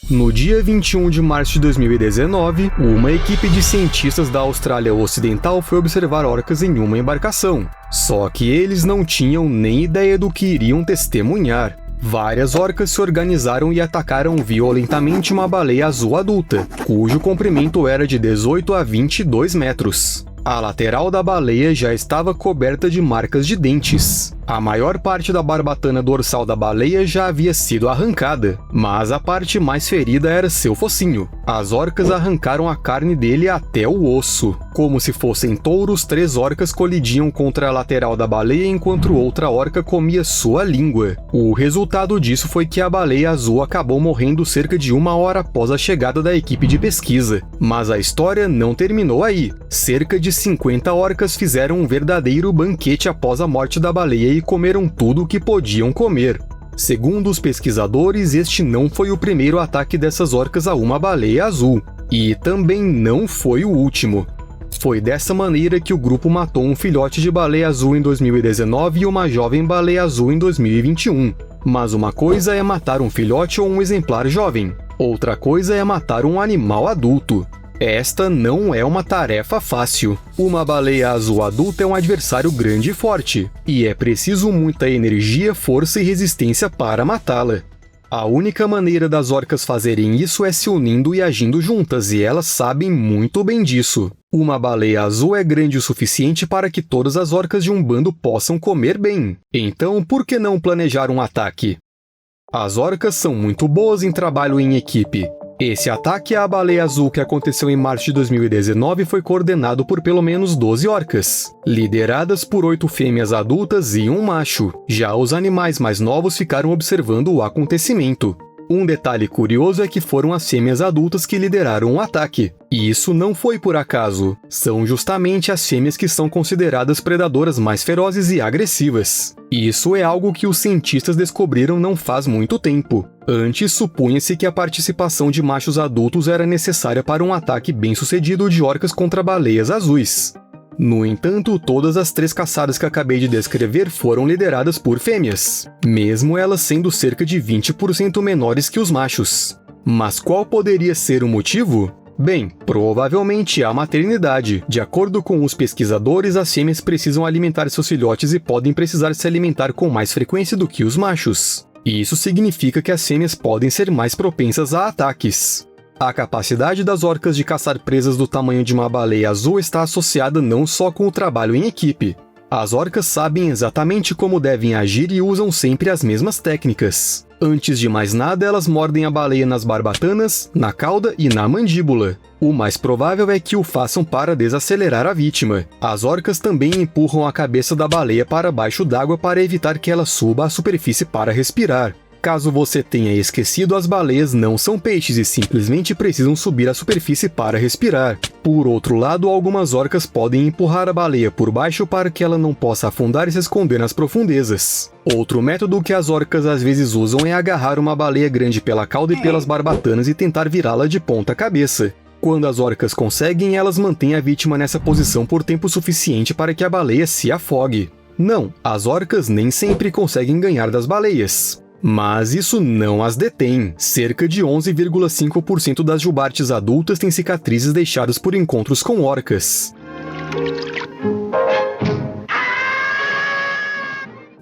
No dia 21 de março de 2019, uma equipe de cientistas da Austrália Ocidental foi observar orcas em uma embarcação. Só que eles não tinham nem ideia do que iriam testemunhar. Várias orcas se organizaram e atacaram violentamente uma baleia azul adulta, cujo comprimento era de 18 a 22 metros. A lateral da baleia já estava coberta de marcas de dentes. A maior parte da barbatana dorsal da baleia já havia sido arrancada, mas a parte mais ferida era seu focinho. As orcas arrancaram a carne dele até o osso. Como se fossem touros, 3 orcas colidiam contra a lateral da baleia enquanto outra orca comia sua língua. O resultado disso foi que a baleia azul acabou morrendo cerca de 1 hora após a chegada da equipe de pesquisa. Mas a história não terminou aí. Cerca de 50 orcas fizeram um verdadeiro banquete após a morte da baleia e comeram tudo o que podiam comer. Segundo os pesquisadores, este não foi o primeiro ataque dessas orcas a uma baleia azul. E também não foi o último. Foi dessa maneira que o grupo matou um filhote de baleia azul em 2019 e uma jovem baleia azul em 2021. Mas uma coisa é matar um filhote ou um exemplar jovem. Outra coisa é matar um animal adulto. Esta não é uma tarefa fácil. Uma baleia azul adulta é um adversário grande e forte, e é preciso muita energia, força e resistência para matá-la. A única maneira das orcas fazerem isso é se unindo e agindo juntas, e elas sabem muito bem disso. Uma baleia azul é grande o suficiente para que todas as orcas de um bando possam comer bem. Então, por que não planejar um ataque? As orcas são muito boas em trabalho em equipe. Esse ataque à baleia azul que aconteceu em março de 2019 foi coordenado por pelo menos 12 orcas, lideradas por 8 fêmeas adultas e um macho. Já os animais mais novos ficaram observando o acontecimento. Um detalhe curioso é que foram as fêmeas adultas que lideraram o ataque. E isso não foi por acaso. São justamente as fêmeas que são consideradas predadoras mais ferozes e agressivas. Isso é algo que os cientistas descobriram não faz muito tempo. Antes, supunha-se que a participação de machos adultos era necessária para um ataque bem-sucedido de orcas contra baleias azuis. No entanto, todas as 3 caçadas que acabei de descrever foram lideradas por fêmeas, mesmo elas sendo cerca de 20% menores que os machos. Mas qual poderia ser o motivo? Bem, provavelmente a maternidade. De acordo com os pesquisadores, as fêmeas precisam alimentar seus filhotes e podem precisar se alimentar com mais frequência do que os machos. Isso significa que as fêmeas podem ser mais propensas a ataques. A capacidade das orcas de caçar presas do tamanho de uma baleia azul está associada não só com o trabalho em equipe. As orcas sabem exatamente como devem agir e usam sempre as mesmas técnicas. Antes de mais nada, elas mordem a baleia nas barbatanas, na cauda e na mandíbula. O mais provável é que o façam para desacelerar a vítima. As orcas também empurram a cabeça da baleia para baixo d'água para evitar que ela suba à superfície para respirar. Caso você tenha esquecido, as baleias não são peixes e simplesmente precisam subir à superfície para respirar. Por outro lado, algumas orcas podem empurrar a baleia por baixo para que ela não possa afundar e se esconder nas profundezas. Outro método que as orcas às vezes usam é agarrar uma baleia grande pela cauda e pelas barbatanas e tentar virá-la de ponta cabeça. Quando as orcas conseguem, elas mantêm a vítima nessa posição por tempo suficiente para que a baleia se afogue. Não, as orcas nem sempre conseguem ganhar das baleias. Mas isso não as detém. Cerca de 11,5% das jubartes adultas têm cicatrizes deixadas por encontros com orcas.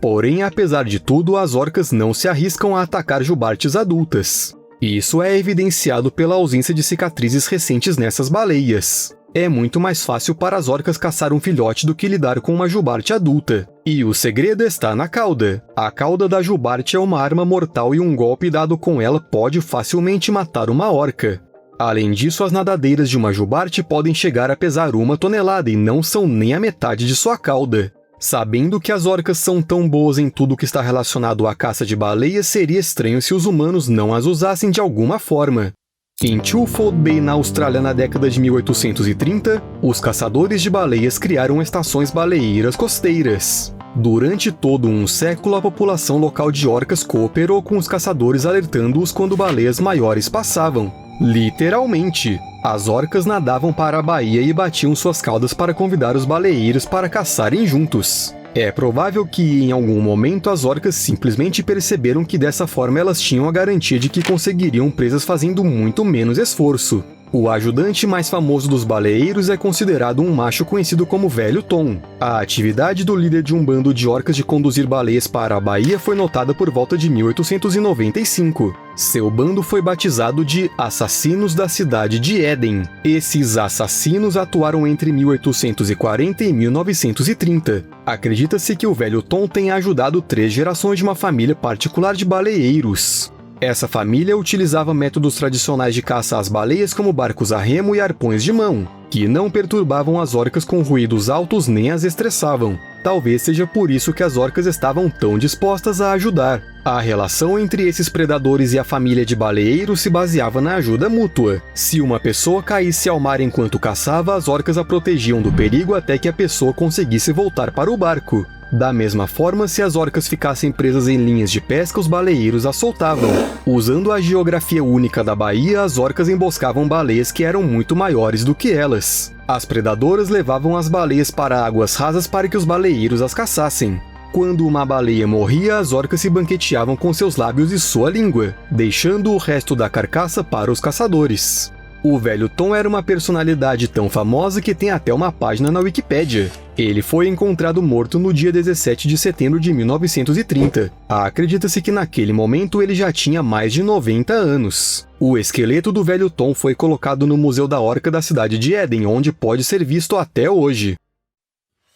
Porém, apesar de tudo, as orcas não se arriscam a atacar jubartes adultas. Isso é evidenciado pela ausência de cicatrizes recentes nessas baleias. É muito mais fácil para as orcas caçar um filhote do que lidar com uma jubarte adulta. E o segredo está na cauda. A cauda da jubarte é uma arma mortal e um golpe dado com ela pode facilmente matar uma orca. Além disso, as nadadeiras de uma jubarte podem chegar a pesar 1 tonelada e não são nem a metade de sua cauda. Sabendo que as orcas são tão boas em tudo que está relacionado à caça de baleias, seria estranho se os humanos não as usassem de alguma forma. Em Twofold Bay, na Austrália, na década de 1830, os caçadores de baleias criaram estações baleeiras costeiras. Durante todo um século, a população local de orcas cooperou com os caçadores, alertando-os quando baleias maiores passavam. Literalmente, as orcas nadavam para a baía e batiam suas caudas para convidar os baleeiros para caçarem juntos. É provável que, em algum momento, as orcas simplesmente perceberam que dessa forma elas tinham a garantia de que conseguiriam presas fazendo muito menos esforço. O ajudante mais famoso dos baleeiros é considerado um macho conhecido como Velho Tom. A atividade do líder de um bando de orcas de conduzir baleias para a baía foi notada por volta de 1895. Seu bando foi batizado de Assassinos da Cidade de Éden. Esses assassinos atuaram entre 1840 e 1930. Acredita-se que o Velho Tom tenha ajudado 3 gerações de uma família particular de baleeiros. Essa família utilizava métodos tradicionais de caça às baleias como barcos a remo e arpões de mão, que não perturbavam as orcas com ruídos altos nem as estressavam. Talvez seja por isso que as orcas estavam tão dispostas a ajudar. A relação entre esses predadores e a família de baleeiros se baseava na ajuda mútua. Se uma pessoa caísse ao mar enquanto caçava, as orcas a protegiam do perigo até que a pessoa conseguisse voltar para o barco. Da mesma forma, se as orcas ficassem presas em linhas de pesca, os baleeiros as soltavam. Usando a geografia única da baía, as orcas emboscavam baleias que eram muito maiores do que elas. As predadoras levavam as baleias para águas rasas para que os baleeiros as caçassem. Quando uma baleia morria, as orcas se banqueteavam com seus lábios e sua língua, deixando o resto da carcaça para os caçadores. O Velho Tom era uma personalidade tão famosa que tem até uma página na Wikipédia. Ele foi encontrado morto no dia 17 de setembro de 1930. Acredita-se que naquele momento ele já tinha mais de 90 anos. O esqueleto do Velho Tom foi colocado no Museu da Orca da cidade de Éden, onde pode ser visto até hoje.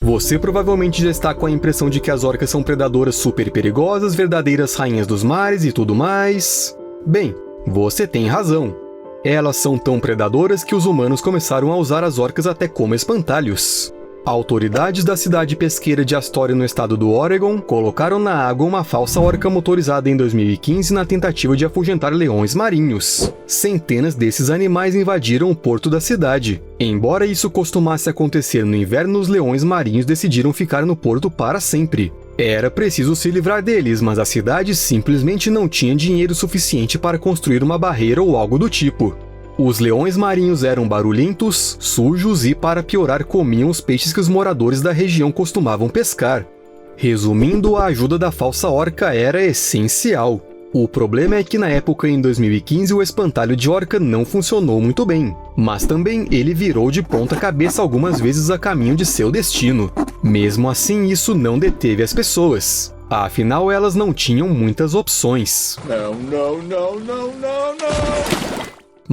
Você provavelmente já está com a impressão de que as orcas são predadoras super perigosas, verdadeiras rainhas dos mares e tudo mais. Bem, você tem razão. Elas são tão predadoras que os humanos começaram a usar as orcas até como espantalhos. Autoridades da cidade pesqueira de Astoria, no estado do Oregon, colocaram na água uma falsa orca motorizada em 2015 na tentativa de afugentar leões marinhos. Centenas desses animais invadiram o porto da cidade. Embora isso costumasse acontecer no inverno, os leões marinhos decidiram ficar no porto para sempre. Era preciso se livrar deles, mas a cidade simplesmente não tinha dinheiro suficiente para construir uma barreira ou algo do tipo. Os leões marinhos eram barulhentos, sujos e, para piorar, comiam os peixes que os moradores da região costumavam pescar. Resumindo, a ajuda da falsa orca era essencial. O problema é que na época, em 2015, o espantalho de orca não funcionou muito bem, mas também ele virou de ponta cabeça algumas vezes a caminho de seu destino. Mesmo assim, isso não deteve as pessoas. Afinal, elas não tinham muitas opções. Não.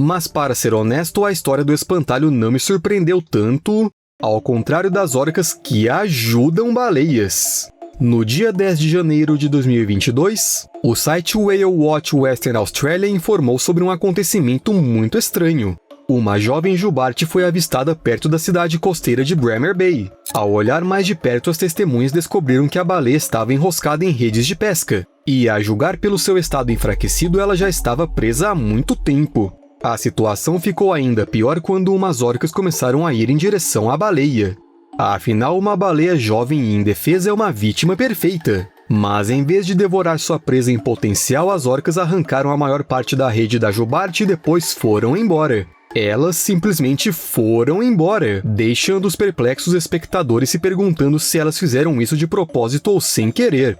Mas para ser honesto, a história do espantalho não me surpreendeu tanto, ao contrário das orcas que ajudam baleias. No dia 10 de janeiro de 2022, o site Whale Watch Western Australia informou sobre um acontecimento muito estranho. Uma jovem jubarte foi avistada perto da cidade costeira de Bremer Bay. Ao olhar mais de perto, as testemunhas descobriram que a baleia estava enroscada em redes de pesca, e a julgar pelo seu estado enfraquecido, ela já estava presa há muito tempo. A situação ficou ainda pior quando umas orcas começaram a ir em direção à baleia. Afinal, uma baleia jovem e indefesa é uma vítima perfeita. Mas em vez de devorar sua presa em potencial, as orcas arrancaram a maior parte da rede da jubarte e depois foram embora. Elas simplesmente foram embora, deixando os perplexos espectadores se perguntando se elas fizeram isso de propósito ou sem querer.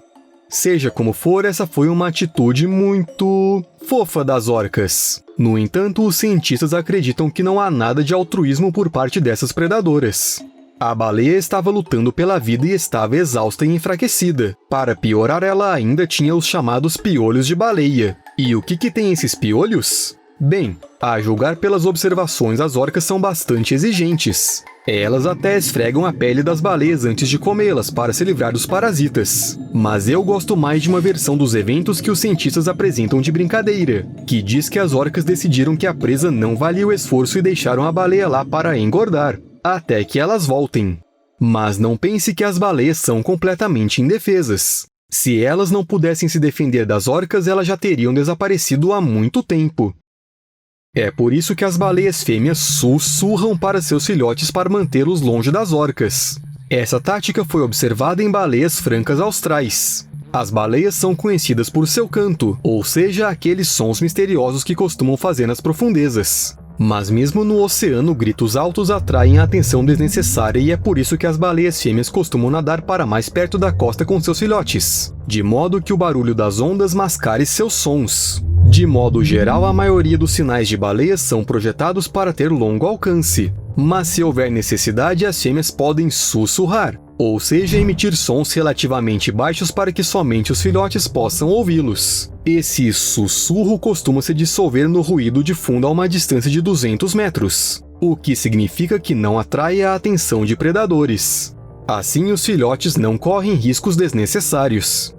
Seja como for, essa foi uma atitude muito fofa das orcas. No entanto, os cientistas acreditam que não há nada de altruísmo por parte dessas predadoras. A baleia estava lutando pela vida e estava exausta e enfraquecida. Para piorar, ela ainda tinha os chamados piolhos de baleia. E o que tem esses piolhos? Bem, a julgar pelas observações, as orcas são bastante exigentes. Elas até esfregam a pele das baleias antes de comê-las para se livrar dos parasitas. Mas eu gosto mais de uma versão dos eventos que os cientistas apresentam de brincadeira, que diz que as orcas decidiram que a presa não valia o esforço e deixaram a baleia lá para engordar, até que elas voltem. Mas não pense que as baleias são completamente indefesas. Se elas não pudessem se defender das orcas, elas já teriam desaparecido há muito tempo. É por isso que as baleias fêmeas sussurram para seus filhotes para mantê-los longe das orcas. Essa tática foi observada em baleias francas austrais. As baleias são conhecidas por seu canto, ou seja, aqueles sons misteriosos que costumam fazer nas profundezas. Mas mesmo no oceano, gritos altos atraem a atenção desnecessária e é por isso que as baleias fêmeas costumam nadar para mais perto da costa com seus filhotes, de modo que o barulho das ondas mascare seus sons. De modo geral, a maioria dos sinais de baleias são projetados para ter longo alcance, mas se houver necessidade, as fêmeas podem sussurrar, ou seja, emitir sons relativamente baixos para que somente os filhotes possam ouvi-los. Esse sussurro costuma se dissolver no ruído de fundo a uma distância de 200 metros, o que significa que não atrai a atenção de predadores. Assim, os filhotes não correm riscos desnecessários.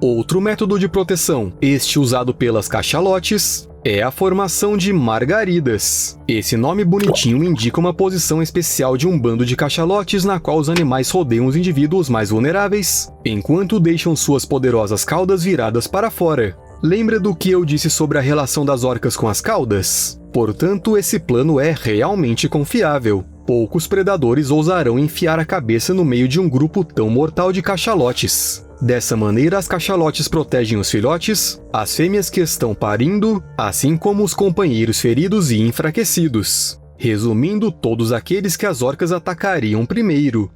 Outro método de proteção, este usado pelas cachalotes, é a formação de margaridas. Esse nome bonitinho indica uma posição especial de um bando de cachalotes na qual os animais rodeiam os indivíduos mais vulneráveis, enquanto deixam suas poderosas caudas viradas para fora. Lembra do que eu disse sobre a relação das orcas com as caudas? Portanto, esse plano é realmente confiável. Poucos predadores ousarão enfiar a cabeça no meio de um grupo tão mortal de cachalotes. Dessa maneira, as cachalotes protegem os filhotes, as fêmeas que estão parindo, assim como os companheiros feridos e enfraquecidos. Resumindo, todos aqueles que as orcas atacariam primeiro.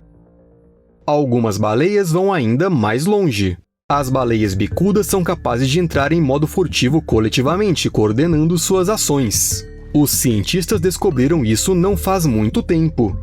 Algumas baleias vão ainda mais longe. As baleias bicudas são capazes de entrar em modo furtivo coletivamente, coordenando suas ações. Os cientistas descobriram isso não faz muito tempo.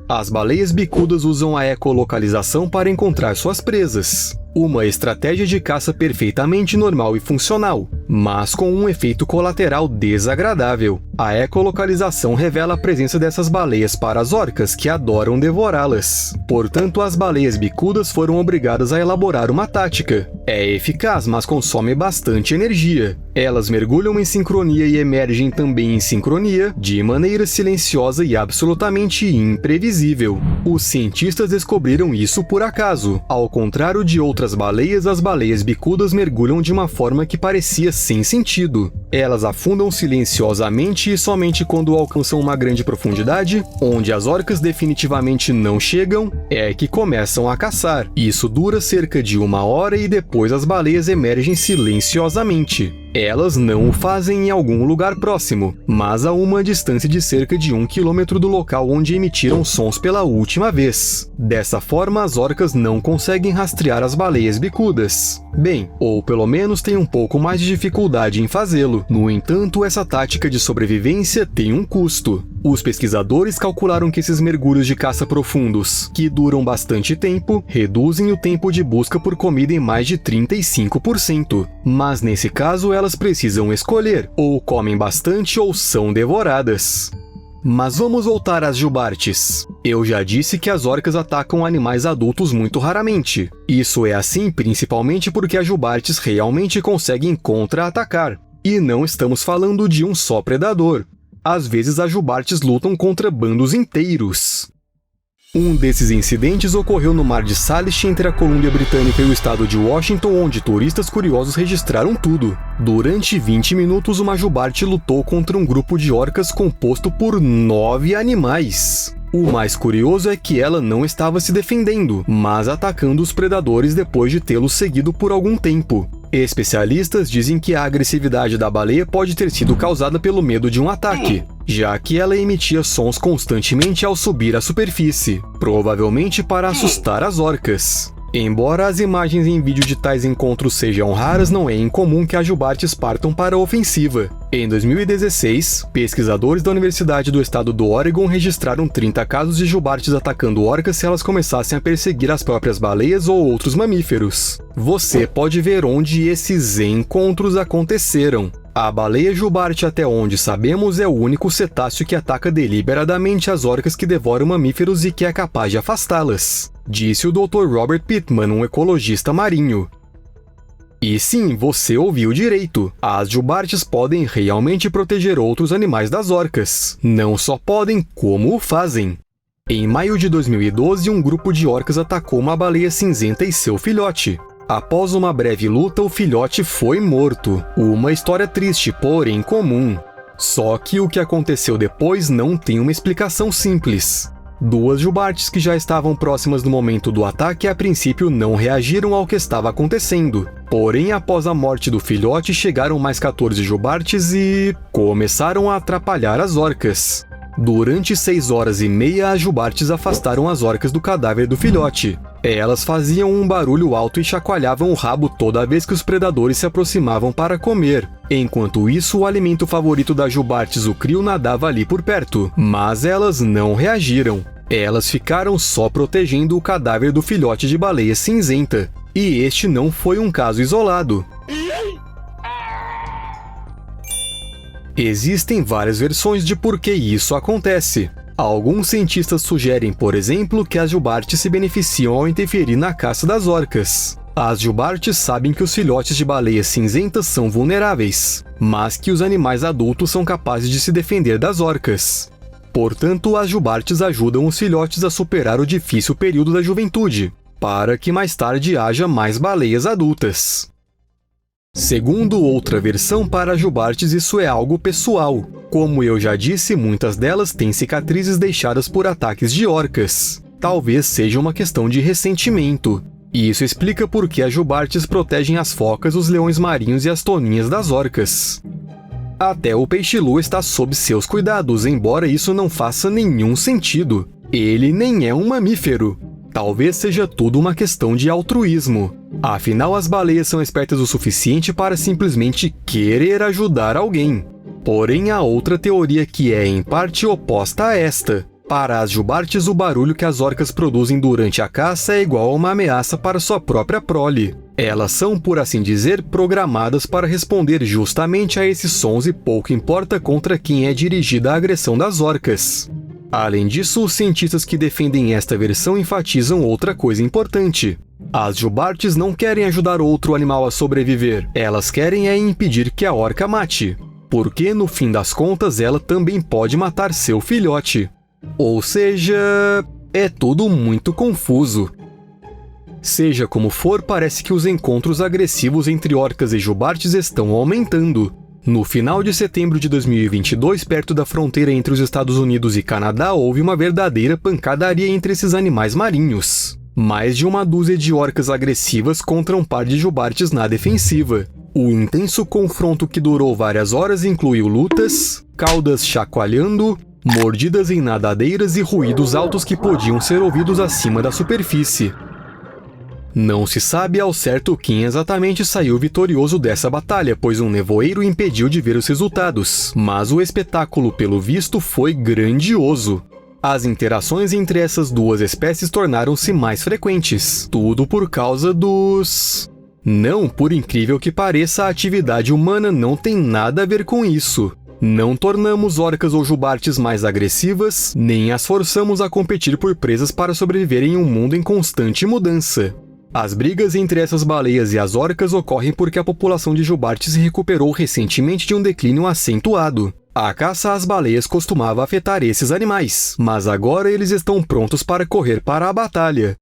As baleias bicudas usam a ecolocalização para encontrar suas presas. Uma estratégia de caça perfeitamente normal e funcional, mas com um efeito colateral desagradável. A ecolocalização revela a presença dessas baleias para as orcas, que adoram devorá-las. Portanto, as baleias bicudas foram obrigadas a elaborar uma tática. É eficaz, mas consome bastante energia. Elas mergulham em sincronia e emergem também em sincronia, de maneira silenciosa e absolutamente imprevisível. Os cientistas descobriram isso por acaso. Ao contrário de outras baleias, as baleias bicudas mergulham de uma forma que parecia sem sentido. Elas afundam silenciosamente e somente quando alcançam uma grande profundidade, onde as orcas definitivamente não chegam, é que começam a caçar. Isso dura cerca de 1 hora e depois as baleias emergem silenciosamente. Elas não o fazem em algum lugar próximo, mas a uma distância de cerca de 1 quilômetro do local onde emitiram sons pela última vez. Dessa forma, as orcas não conseguem rastrear as baleias bicudas. Bem, ou pelo menos têm um pouco mais de dificuldade em fazê-lo. No entanto, essa tática de sobrevivência tem um custo. Os pesquisadores calcularam que esses mergulhos de caça profundos, que duram bastante tempo, reduzem o tempo de busca por comida em mais de 35%. Mas nesse caso, elas precisam escolher, ou comem bastante ou são devoradas. Mas vamos voltar às jubartes. Eu já disse que as orcas atacam animais adultos muito raramente. Isso é assim principalmente porque as jubartes realmente conseguem contra-atacar. E não estamos falando de um só predador. Às vezes as jubartes lutam contra bandos inteiros. Um desses incidentes ocorreu no Mar de Salish entre a Colômbia Britânica e o estado de Washington, onde turistas curiosos registraram tudo. Durante 20 minutos, uma jubarte lutou contra um grupo de orcas composto por 9 animais. O mais curioso é que ela não estava se defendendo, mas atacando os predadores depois de tê-los seguido por algum tempo. Especialistas dizem que a agressividade da baleia pode ter sido causada pelo medo de um ataque, já que ela emitia sons constantemente ao subir à superfície, provavelmente para assustar as orcas. Embora as imagens em vídeo de tais encontros sejam raras, não é incomum que as jubartes partam para a ofensiva. Em 2016, pesquisadores da Universidade do Estado do Oregon registraram 30 casos de jubartes atacando orcas se elas começassem a perseguir as próprias baleias ou outros mamíferos. Você pode ver onde esses encontros aconteceram. A baleia jubarte, até onde sabemos, é o único cetáceo que ataca deliberadamente as orcas que devoram mamíferos e que é capaz de afastá-las, disse o Dr. Robert Pittman, um ecologista marinho. E sim, você ouviu direito. As jubartes podem realmente proteger outros animais das orcas. Não só podem, como o fazem. Em maio de 2012, um grupo de orcas atacou uma baleia cinzenta e seu filhote. Após uma breve luta, o filhote foi morto. Uma história triste, porém comum. Só que o que aconteceu depois não tem uma explicação simples. Duas jubartes que já estavam próximas no momento do ataque a princípio não reagiram ao que estava acontecendo. Porém, após a morte do filhote, chegaram mais 14 jubartes e começaram a atrapalhar as orcas. Durante 6 horas e meia, as jubartes afastaram as orcas do cadáver do filhote. Elas faziam um barulho alto e chacoalhavam o rabo toda vez que os predadores se aproximavam para comer. Enquanto isso, o alimento favorito das jubartes, o crio, nadava ali por perto, mas elas não reagiram. Elas ficaram só protegendo o cadáver do filhote de baleia cinzenta. E este não foi um caso isolado. Existem várias versões de por que isso acontece. Alguns cientistas sugerem, por exemplo, que as jubartes se beneficiam ao interferir na caça das orcas. As jubartes sabem que os filhotes de baleias cinzentas são vulneráveis, mas que os animais adultos são capazes de se defender das orcas. Portanto, as jubartes ajudam os filhotes a superar o difícil período da juventude, para que mais tarde haja mais baleias adultas. Segundo outra versão, para as jubartes isso é algo pessoal. Como eu já disse, muitas delas têm cicatrizes deixadas por ataques de orcas. Talvez seja uma questão de ressentimento. E isso explica por que as jubartes protegem as focas, os leões marinhos e as toninhas das orcas. Até o peixe-lua está sob seus cuidados, embora isso não faça nenhum sentido. Ele nem é um mamífero. Talvez seja tudo uma questão de altruísmo. Afinal, as baleias são espertas o suficiente para simplesmente querer ajudar alguém. Porém, há outra teoria que é em parte oposta a esta. Para as jubartes, o barulho que as orcas produzem durante a caça é igual a uma ameaça para sua própria prole. Elas são, por assim dizer, programadas para responder justamente a esses sons e pouco importa contra quem é dirigida a agressão das orcas. Além disso, os cientistas que defendem esta versão enfatizam outra coisa importante. As jubartes não querem ajudar outro animal a sobreviver, elas querem é impedir que a orca mate. Porque, no fim das contas, ela também pode matar seu filhote. Ou seja, é tudo muito confuso. Seja como for, parece que os encontros agressivos entre orcas e jubartes estão aumentando. No final de setembro de 2022, perto da fronteira entre os Estados Unidos e Canadá, houve uma verdadeira pancadaria entre esses animais marinhos. Mais de uma dúzia de orcas agressivas contra um par de jubartes na defensiva. O intenso confronto, que durou várias horas, incluiu lutas, caudas chacoalhando, mordidas em nadadeiras e ruídos altos que podiam ser ouvidos acima da superfície. Não se sabe ao certo quem exatamente saiu vitorioso dessa batalha, pois um nevoeiro impediu de ver os resultados, mas o espetáculo, pelo visto, foi grandioso. As interações entre essas duas espécies tornaram-se mais frequentes, tudo por causa dos... Não, por incrível que pareça, a atividade humana não tem nada a ver com isso. Não tornamos orcas ou jubartes mais agressivas, nem as forçamos a competir por presas para sobreviver em um mundo em constante mudança. As brigas entre essas baleias e as orcas ocorrem porque a população de jubartes se recuperou recentemente de um declínio acentuado. A caça às baleias costumava afetar esses animais, mas agora eles estão prontos para correr para a batalha.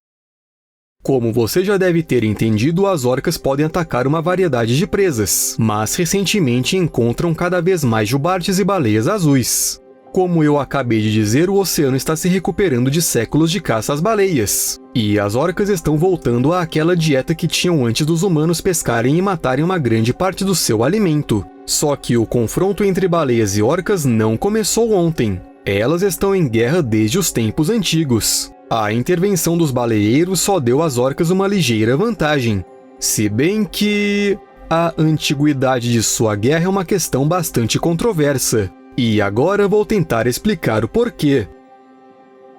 Como você já deve ter entendido, as orcas podem atacar uma variedade de presas, mas recentemente encontram cada vez mais jubartes e baleias azuis. Como eu acabei de dizer, o oceano está se recuperando de séculos de caça às baleias. E as orcas estão voltando àquela dieta que tinham antes dos humanos pescarem e matarem uma grande parte do seu alimento. Só que o confronto entre baleias e orcas não começou ontem. Elas estão em guerra desde os tempos antigos. A intervenção dos baleeiros só deu às orcas uma ligeira vantagem. Se bem que... a antiguidade de sua guerra é uma questão bastante controversa. E agora vou tentar explicar o porquê.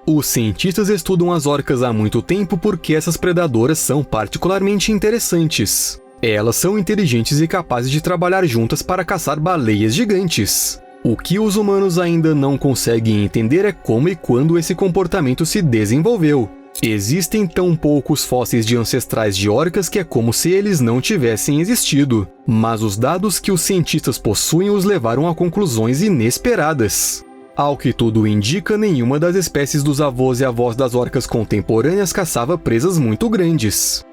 Os cientistas estudam as orcas há muito tempo porque essas predadoras são particularmente interessantes. Elas são inteligentes e capazes de trabalhar juntas para caçar baleias gigantes. O que os humanos ainda não conseguem entender é como e quando esse comportamento se desenvolveu. Existem tão poucos fósseis de ancestrais de orcas que é como se eles não tivessem existido. Mas os dados que os cientistas possuem os levaram a conclusões inesperadas. Ao que tudo indica, nenhuma das espécies dos avós e avós das orcas contemporâneas caçava presas muito grandes.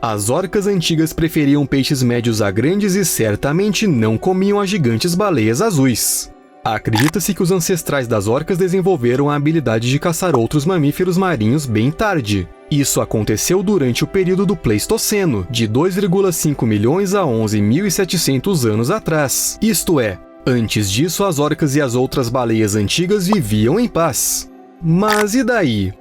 As orcas antigas preferiam peixes médios a grandes e certamente não comiam as gigantes baleias azuis. Acredita-se que os ancestrais das orcas desenvolveram a habilidade de caçar outros mamíferos marinhos bem tarde. Isso aconteceu durante o período do Pleistoceno, de 2,5 milhões a 11.700 anos atrás. Isto é, antes disso as orcas e as outras baleias antigas viviam em paz. Mas e daí?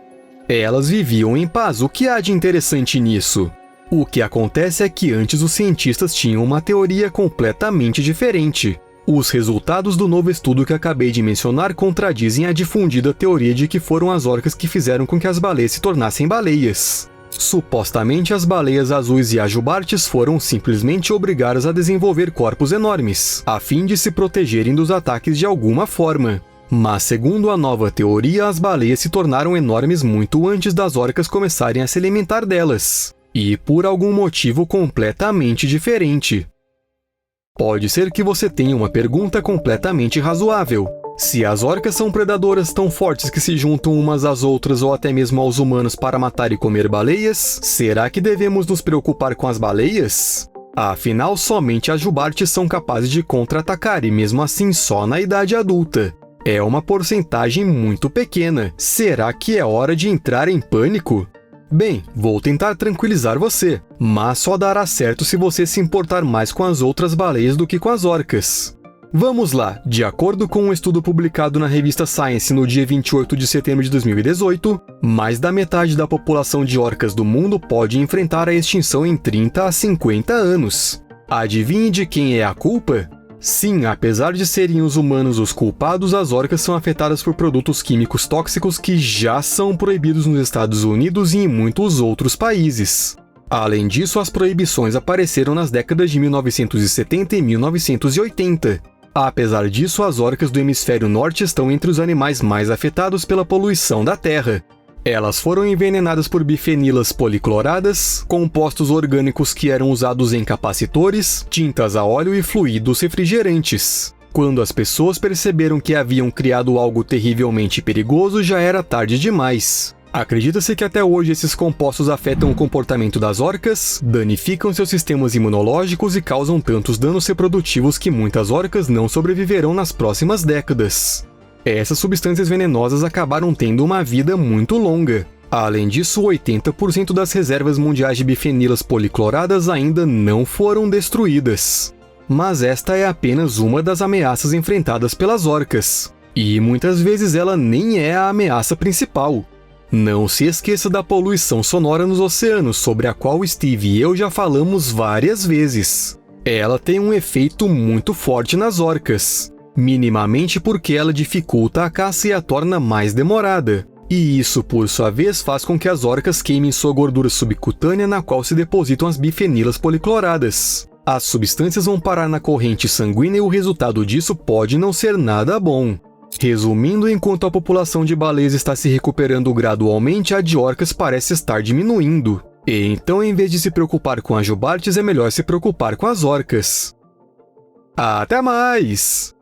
Elas viviam em paz, o que há de interessante nisso? O que acontece é que antes os cientistas tinham uma teoria completamente diferente. Os resultados do novo estudo que acabei de mencionar contradizem a difundida teoria de que foram as orcas que fizeram com que as baleias se tornassem baleias. Supostamente as baleias azuis e as jubartes foram simplesmente obrigadas a desenvolver corpos enormes, a fim de se protegerem dos ataques de alguma forma. Mas segundo a nova teoria, as baleias se tornaram enormes muito antes das orcas começarem a se alimentar delas. E por algum motivo completamente diferente. Pode ser que você tenha uma pergunta completamente razoável. Se as orcas são predadoras tão fortes que se juntam umas às outras ou até mesmo aos humanos para matar e comer baleias, será que devemos nos preocupar com as baleias? Afinal, somente as jubartes são capazes de contra-atacar e mesmo assim só na idade adulta. É uma porcentagem muito pequena. Será que é hora de entrar em pânico? Bem, vou tentar tranquilizar você, mas só dará certo se você se importar mais com as outras baleias do que com as orcas. Vamos lá, de acordo com um estudo publicado na revista Science no dia 28 de setembro de 2018, mais da metade da população de orcas do mundo pode enfrentar a extinção em 30 a 50 anos. Adivinhe de quem é a culpa? Sim, apesar de serem os humanos os culpados, as orcas são afetadas por produtos químicos tóxicos que já são proibidos nos Estados Unidos e em muitos outros países. Além disso, as proibições apareceram nas décadas de 1970 e 1980. Apesar disso, as orcas do hemisfério norte estão entre os animais mais afetados pela poluição da Terra. Elas foram envenenadas por bifenilas policloradas, compostos orgânicos que eram usados em capacitores, tintas a óleo e fluidos refrigerantes. Quando as pessoas perceberam que haviam criado algo terrivelmente perigoso, já era tarde demais. Acredita-se que até hoje esses compostos afetam o comportamento das orcas, danificam seus sistemas imunológicos e causam tantos danos reprodutivos que muitas orcas não sobreviverão nas próximas décadas. Essas substâncias venenosas acabaram tendo uma vida muito longa. Além disso, 80% das reservas mundiais de bifenilas policloradas ainda não foram destruídas. Mas esta é apenas uma das ameaças enfrentadas pelas orcas. E muitas vezes ela nem é a ameaça principal. Não se esqueça da poluição sonora nos oceanos, sobre a qual Steve e eu já falamos várias vezes. Ela tem um efeito muito forte nas orcas. Minimamente porque ela dificulta a caça e a torna mais demorada. E isso, por sua vez, faz com que as orcas queimem sua gordura subcutânea na qual se depositam as bifenilas policloradas. As substâncias vão parar na corrente sanguínea e o resultado disso pode não ser nada bom. Resumindo, enquanto a população de baleias está se recuperando gradualmente, a de orcas parece estar diminuindo. E então, em vez de se preocupar com as jubartes, é melhor se preocupar com as orcas. Até mais!